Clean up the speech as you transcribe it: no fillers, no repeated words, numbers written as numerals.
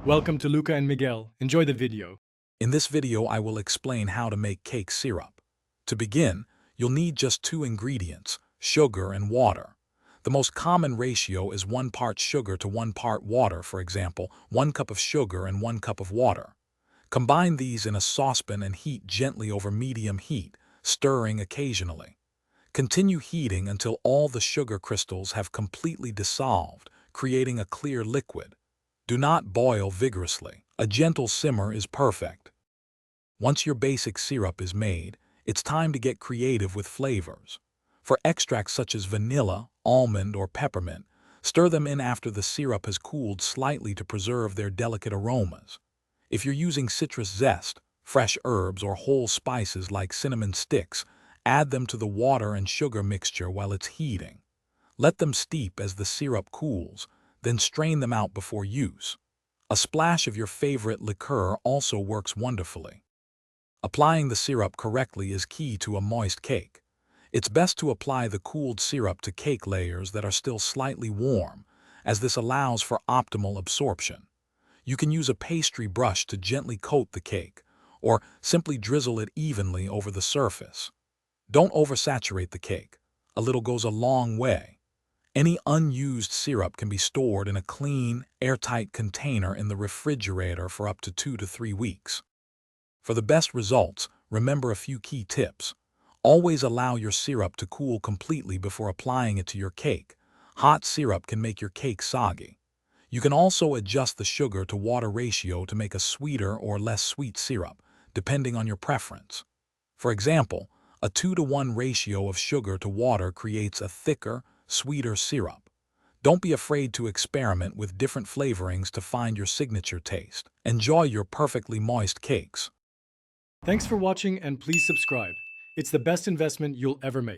Welcome to Luca and Miguel. Enjoy the video. In this video, I will explain how to make cake syrup. To begin, you'll need just two ingredients, sugar and water. The most common ratio is 1 part sugar to 1 part water, for example, 1 cup of sugar and 1 cup of water. Combine these in a saucepan and heat gently over medium heat, stirring occasionally. Continue heating until all the sugar crystals have completely dissolved, creating a clear liquid. Do not boil vigorously. A gentle simmer is perfect. Once your basic syrup is made, it's time to get creative with flavors. For extracts such as vanilla, almond, or peppermint, stir them in after the syrup has cooled slightly to preserve their delicate aromas. If you're using citrus zest, fresh herbs, or whole spices like cinnamon sticks, add them to the water and sugar mixture while it's heating. Let them steep as the syrup cools, then strain them out before use. A splash of your favorite liqueur also works wonderfully. Applying the syrup correctly is key to a moist cake. It's best to apply the cooled syrup to cake layers that are still slightly warm, as this allows for optimal absorption. You can use a pastry brush to gently coat the cake, or simply drizzle it evenly over the surface. Don't oversaturate the cake. A little goes a long way. Any unused syrup can be stored in a clean, airtight container in the refrigerator for up to 2 to 3 weeks. For the best results, remember a few key tips. Always allow your syrup to cool completely before applying it to your cake. Hot syrup can make your cake soggy. You can also adjust the sugar to water ratio to make a sweeter or less sweet syrup, depending on your preference. For example, a 2-to-1 ratio of sugar to water creates a thicker, sweeter syrup. Don't be afraid to experiment with different flavorings to find your signature taste. Enjoy your perfectly moist cakes. Thanks for watching and please subscribe. It's the best investment you'll ever make.